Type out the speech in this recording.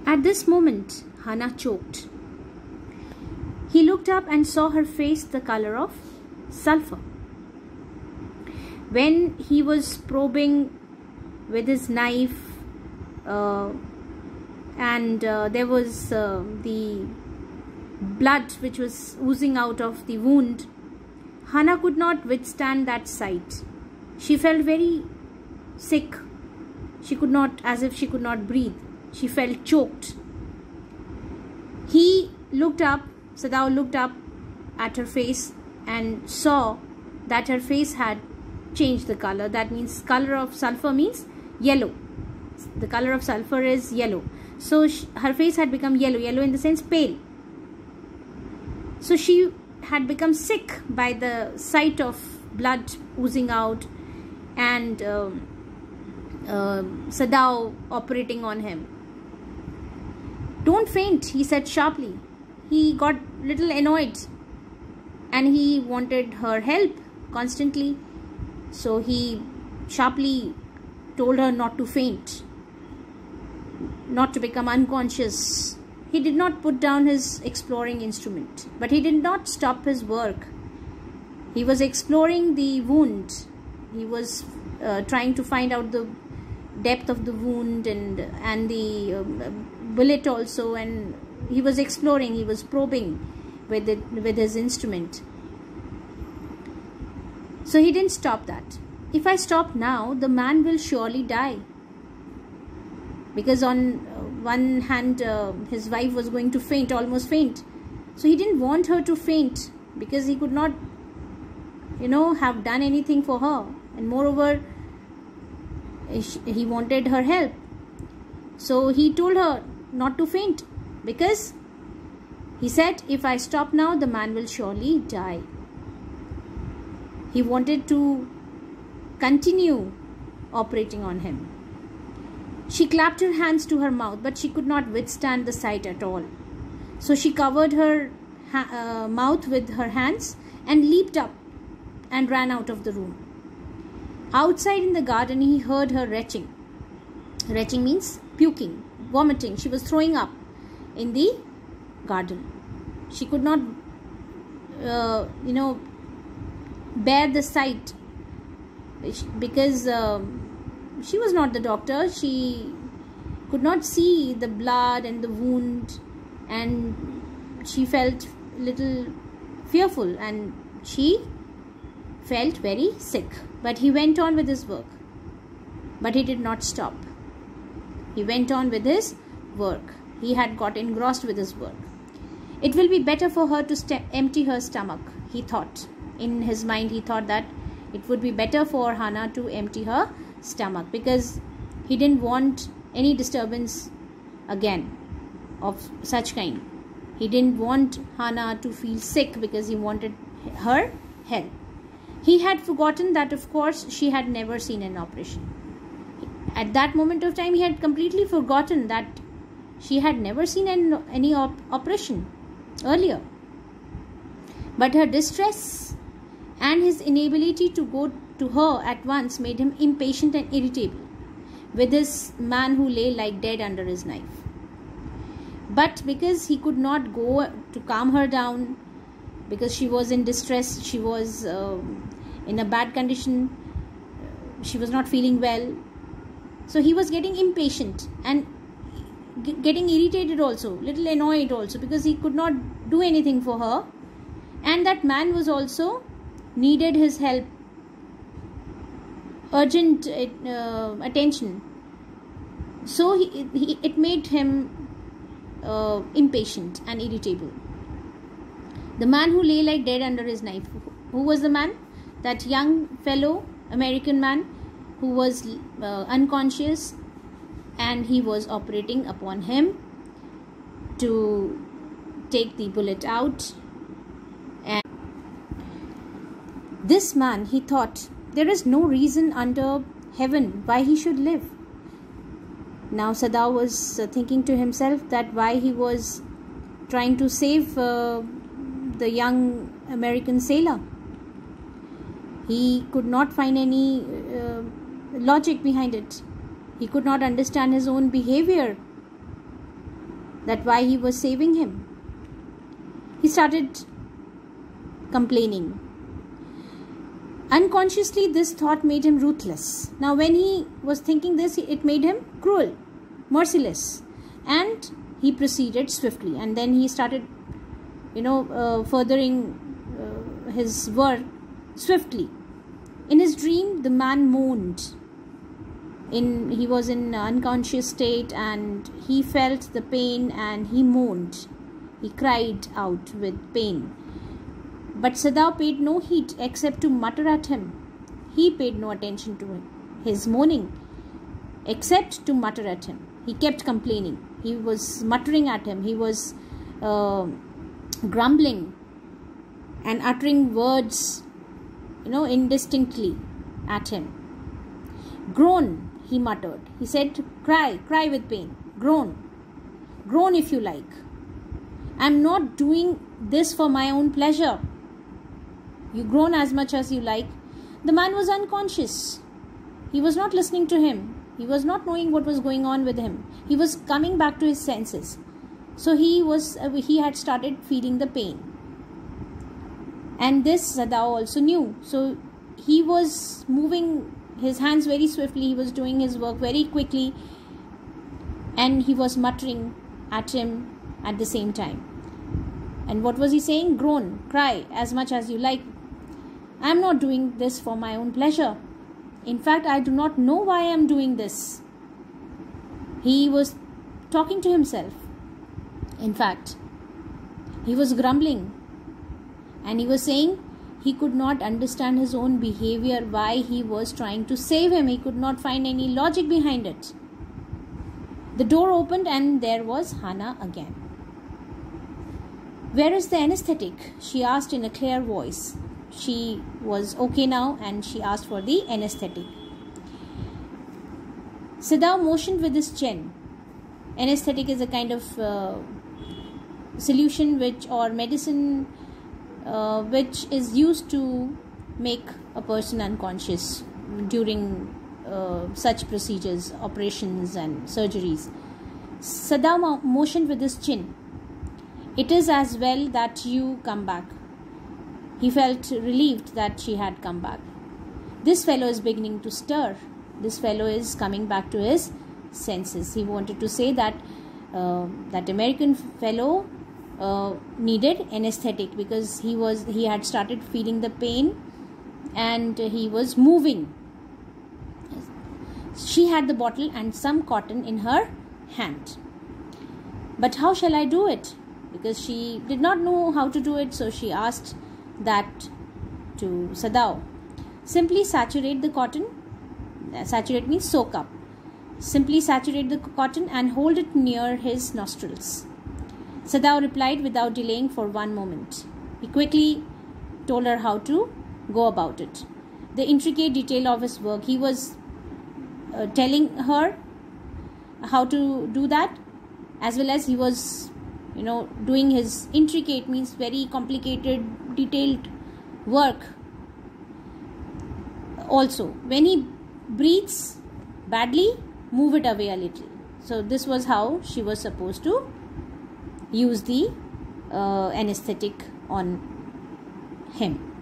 At this moment, Hana choked. He looked up and saw her face the color of sulfur. When he was probing with his knife, and there was the blood which was oozing out of the wound, Hana could not withstand that sight. She felt very sick. She could not, as if she could not breathe. She felt choked. He looked up, Sadao looked up at her face and saw that her face had changed the color. That means color of sulfur means yellow. The color of sulfur is yellow. So her face had become yellow. Yellow in the sense pale. So she had become sick by the sight of blood oozing out and Sadao operating on him. "Don't faint," he said sharply. He got little annoyed and he wanted her help constantly. So he sharply told her not to faint, not to become unconscious. He did not put down his exploring instrument, but he did not stop his work. He was exploring the wound. He was trying to find out the depth of the wound and the bullet also, and he was exploring, he was probing with his instrument. So he didn't stop that. "If I stop now, the man will surely die." Because on one hand, his wife was going to faint, almost faint. So he didn't want her to faint because he could not, have done anything for her. And moreover, he wanted her help. So he told her not to faint because he said, "If I stop now, the man will surely die." He wanted to continue operating on him. She clapped her hands to her mouth, but she could not withstand the sight at all. So she covered her mouth with her hands and leaped up and ran out of the room. Outside in the garden, he heard her retching. Retching means puking, vomiting. She was throwing up in the garden. She could not, bear the sight because she was not the doctor. She could not see the blood and the wound, and she felt little fearful and she felt very sick. But he went on with his work. But he did not stop. He went on with his work. He had got engrossed with his work. It will be better for her to empty her stomach, he thought. In his mind, he thought that it would be better for Hana to empty her stomach because he didn't want any disturbance again of such kind. He didn't want Hana to feel sick because he wanted her help. He had forgotten that, of course, she had never seen an operation. At that moment of time, he had completely forgotten that she had never seen any operation earlier. But her distress and his inability to go to her at once made him impatient and irritable with this man who lay like dead under his knife. But because he could not go to calm her down, because she was in distress, she was in a bad condition, she was not feeling well, so he was getting impatient and getting irritated also, little annoyed also, because he could not do anything for her, and that man was also needed his help, urgent attention. So it made him impatient and irritable. The man who lay like dead under his knife. Who was the man? That young fellow, American man, who was unconscious, and he was operating upon him to take the bullet out. And this man, he thought, there is no reason under heaven why he should live. Now Sadao was thinking to himself that why he was trying to save the young American sailor. He could not find any logic behind it. He could not understand his own behavior. that why he was saving him. He started complaining. Unconsciously, this thought made him ruthless. Now, when he was thinking this, it made him cruel, merciless, and he proceeded swiftly. And then he started, furthering his work swiftly. In his dream, the man moaned. He was in unconscious state, and he felt the pain, and he moaned. He cried out with pain. But Sadao paid no heed except to mutter at him. He paid no attention to his moaning except to mutter at him. He kept complaining. He was muttering at him. He was grumbling and uttering words, indistinctly at him. Groan, he muttered. He said, cry with pain. Groan if you like. I'm not doing this for my own pleasure. You groan as much as you like. The man was unconscious. He was not listening to him. He was not knowing what was going on with him. He was coming back to his senses. So he had started feeling the pain. And this Sadao also knew. So he was moving his hands very swiftly. He was doing his work very quickly. And he was muttering at him at the same time. And what was he saying? Groan, cry as much as you like. I am not doing this for my own pleasure. In fact, I do not know why I am doing this. He was talking to himself. In fact, he was grumbling. And he was saying he could not understand his own behavior, why he was trying to save him. He could not find any logic behind it. The door opened and there was Hana again. Where is the anesthetic? She asked in a clear voice. She was okay now and she asked for the anesthetic. Sadao motioned with his chin. Anesthetic is a kind of solution or medicine which is used to make a person unconscious during such procedures, operations and surgeries. Sadao motioned with his chin. It is as well that you come back. He felt relieved that she had come back. This fellow is beginning to stir. This fellow is coming back to his senses. He wanted to say that that American fellow needed anesthetic because he had started feeling the pain and he was moving. She had the bottle and some cotton in her hand. But how shall I do it? Because she did not know how to do it, so she asked that to Sadao. Simply saturate the cotton. Saturate means soak up. Simply saturate the cotton and hold it near his nostrils. Sadao replied without delaying for one moment. He quickly told her how to go about it. The intricate detail of his work. He was telling her how to do that, as well as he was doing his intricate, means very complicated, detailed work. Also, when he breathes badly, move it away a little. So this was how she was supposed to use the anesthetic on him.